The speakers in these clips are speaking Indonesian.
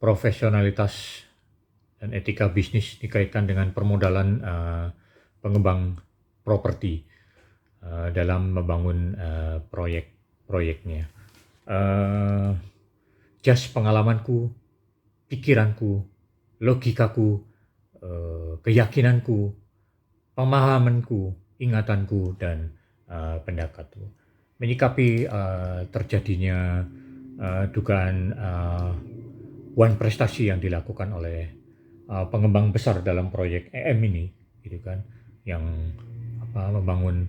profesionalitas dan etika bisnis dikaitkan dengan permodalan pengembang properti dalam membangun proyek-proyeknya. Just pengalamanku, pikiranku, logikaku, keyakinanku, pemahamanku, ingatanku, dan pendapatku menyikapi terjadinya dugaan wan prestasi yang dilakukan oleh pengembang besar dalam proyek EM ini, gitu kan, yang membangun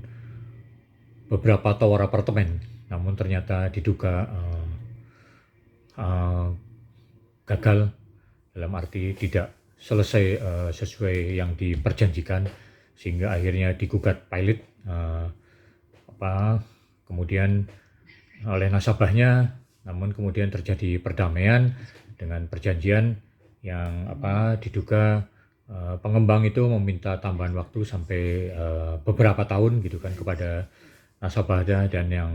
beberapa tower apartemen, namun ternyata diduga gagal, dalam arti tidak selesai sesuai yang diperjanjikan, sehingga akhirnya digugat pilot kemudian oleh nasabahnya, namun kemudian terjadi perdamaian dengan perjanjian yang diduga pengembang itu meminta tambahan waktu sampai beberapa tahun, gitu kan, kepada nasabahnya, dan yang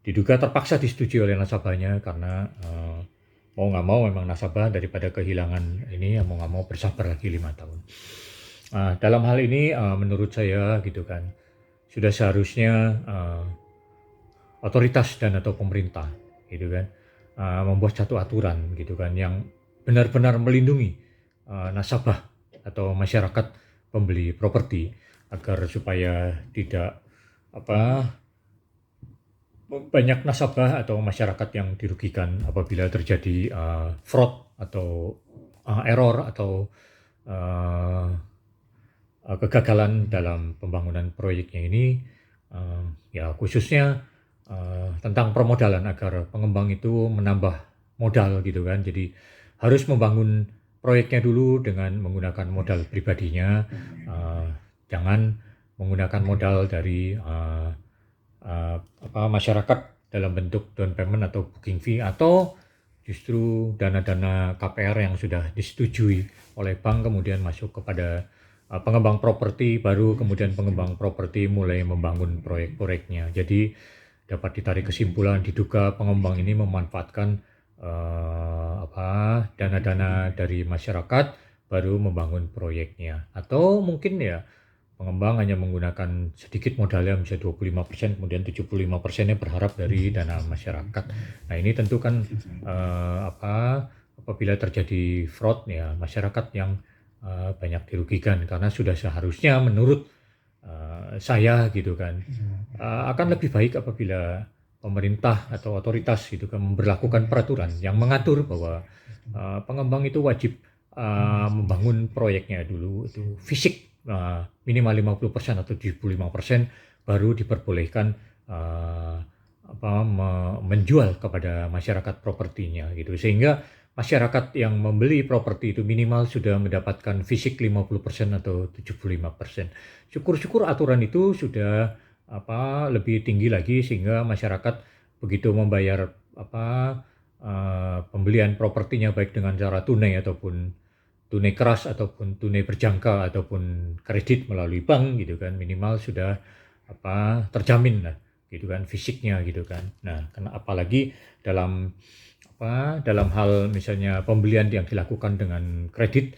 diduga terpaksa disetujui oleh nasabahnya karena mau nggak mau memang nasabah daripada kehilangan ini mau nggak mau bersabar lagi 5 tahun. Dalam hal ini menurut saya, gitu kan, sudah seharusnya otoritas dan atau pemerintah, gitu kan, membuat satu aturan, gitu kan, yang benar-benar melindungi nasabah atau masyarakat pembeli properti, agar supaya tidak banyak nasabah atau masyarakat yang dirugikan apabila terjadi fraud atau error atau kegagalan dalam pembangunan proyeknya ini, ya khususnya tentang permodalan, agar pengembang itu menambah modal, gitu kan. Jadi harus membangun proyeknya dulu dengan menggunakan modal pribadinya, jangan menggunakan modal dari masyarakat dalam bentuk down payment atau booking fee, atau justru dana-dana KPR yang sudah disetujui oleh bank kemudian masuk kepada pengembang properti, baru kemudian pengembang properti mulai membangun proyek-proyeknya. Jadi dapat ditarik kesimpulan diduga pengembang ini memanfaatkan dana-dana dari masyarakat baru membangun proyeknya, atau mungkin ya pengembang hanya menggunakan sedikit modalnya, misalnya 25%, kemudian 75%-nya berharap dari dana masyarakat. Nah ini tentu kan apabila terjadi fraud, ya masyarakat yang banyak dirugikan, karena sudah seharusnya menurut saya, gitu kan, akan lebih baik apabila pemerintah atau otoritas, gitu kan, memberlakukan peraturan yang mengatur bahwa pengembang itu wajib membangun proyeknya dulu itu fisik minimal 50% atau 75%, baru diperbolehkan menjual kepada masyarakat propertinya, gitu, sehingga masyarakat yang membeli properti itu minimal sudah mendapatkan fisik 50% atau 75%. Syukur-syukur aturan itu sudah lebih tinggi lagi, sehingga masyarakat begitu membayar pembelian propertinya baik dengan cara tunai ataupun tunai keras ataupun tunai berjangka ataupun kredit melalui bank, gitu kan, minimal sudah terjamin lah, gitu kan, fisiknya, gitu kan. Nah, apalagi dalam hal misalnya pembelian yang dilakukan dengan kredit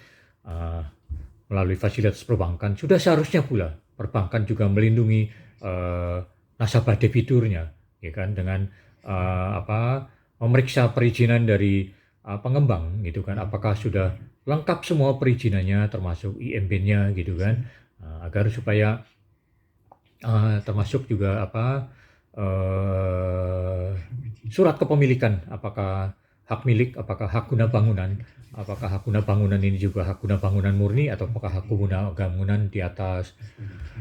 melalui fasilitas perbankan, sudah seharusnya pula perbankan juga melindungi nasabah debiturnya, ya kan, dengan memeriksa perizinan dari pengembang, gitu kan, apakah sudah lengkap semua perizinannya termasuk IMB-nya, gitu kan, agar supaya termasuk juga surat kepemilikan, apakah hak milik, apakah hak guna bangunan, apakah hak guna bangunan ini juga hak guna bangunan murni, atau apakah hak guna bangunan di atas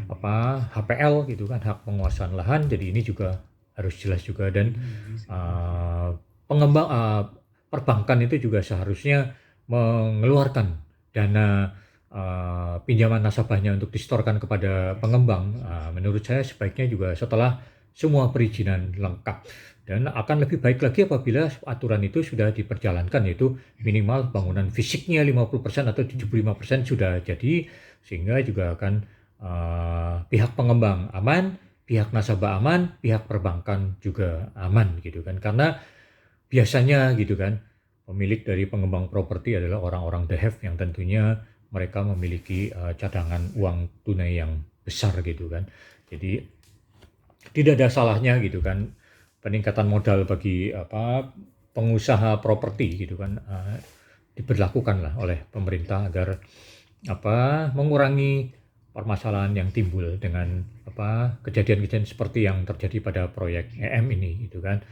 HPL, gitu kan, hak penguasaan lahan. Jadi ini juga harus jelas juga, dan pengembang perbankan itu juga seharusnya mengeluarkan dana pinjaman nasabahnya untuk disetorkan kepada pengembang. Menurut saya sebaiknya juga setelah semua perizinan lengkap, dan akan lebih baik lagi apabila aturan itu sudah diperjalankan, yaitu minimal bangunan fisiknya 50% atau 75% sudah jadi, sehingga juga akan pihak pengembang aman, pihak nasabah aman, pihak perbankan juga aman, gitu kan. Karena biasanya, gitu kan, pemilik dari pengembang properti adalah orang-orang the have yang tentunya mereka memiliki cadangan uang tunai yang besar gitu kan. Jadi tidak ada salahnya gitu kan peningkatan modal bagi pengusaha properti gitu kan, diberlakukan lah oleh pemerintah agar mengurangi permasalahan yang timbul dengan kejadian-kejadian seperti yang terjadi pada proyek EM ini gitu kan.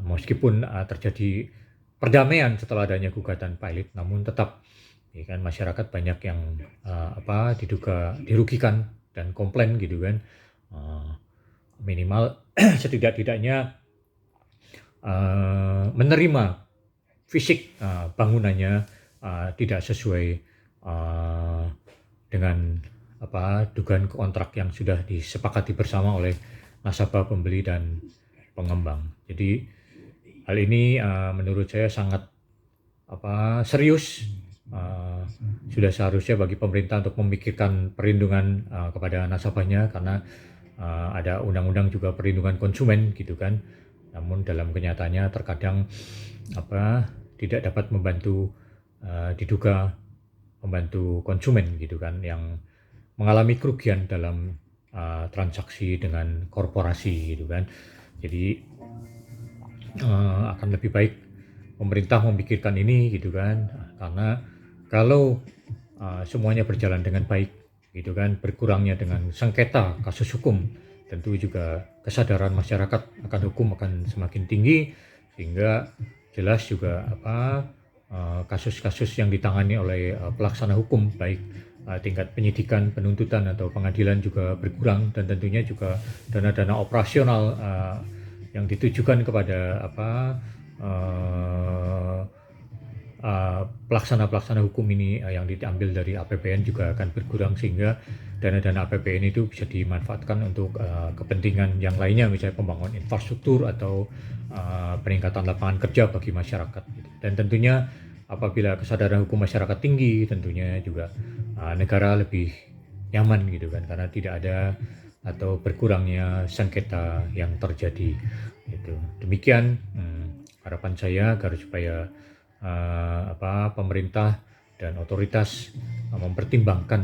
Meskipun terjadi perdamaian setelah adanya gugatan pilot, namun tetap ya kan masyarakat banyak yang diduga dirugikan dan komplain gitu kan. Minimal setidak-tidaknya menerima fisik bangunannya tidak sesuai dengan dugaan kontrak yang sudah disepakati bersama oleh nasabah, pembeli dan pengembang. Jadi hal ini menurut saya sangat serius. Sudah seharusnya bagi pemerintah untuk memikirkan perlindungan kepada nasabahnya, karena ada undang-undang juga perlindungan konsumen gitu kan. Namun dalam kenyataannya terkadang tidak dapat membantu, diduga membantu konsumen gitu kan yang mengalami kerugian dalam transaksi dengan korporasi gitu kan. Jadi akan lebih baik pemerintah memikirkan ini gitu kan, karena kalau semuanya berjalan dengan baik gitu kan, berkurangnya dengan sengketa kasus hukum, tentu juga kesadaran masyarakat akan hukum akan semakin tinggi, sehingga jelas juga kasus-kasus yang ditangani oleh pelaksana hukum baik tingkat penyidikan, penuntutan atau pengadilan juga berkurang, dan tentunya juga dana-dana operasional yang ditujukan kepada pelaksana-pelaksana hukum ini yang diambil dari APBN juga akan berkurang, sehingga dana-dana APBN itu bisa dimanfaatkan untuk kepentingan yang lainnya, misalnya pembangunan infrastruktur atau peningkatan lapangan kerja bagi masyarakat. Dan tentunya apabila kesadaran hukum masyarakat tinggi, tentunya juga negara lebih nyaman gitu kan, karena tidak ada atau berkurangnya sengketa yang terjadi. Itu demikian harapan saya agar supaya pemerintah dan otoritas mempertimbangkan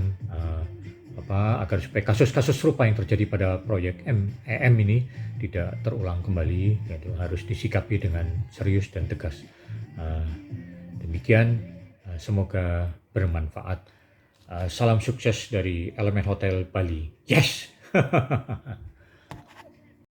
agar supaya kasus-kasus serupa yang terjadi pada proyek EM ini tidak terulang kembali, yaitu harus disikapi dengan serius dan tegas. Demikian, semoga bermanfaat. Salam sukses dari Elemen Hotel Bali. Yes.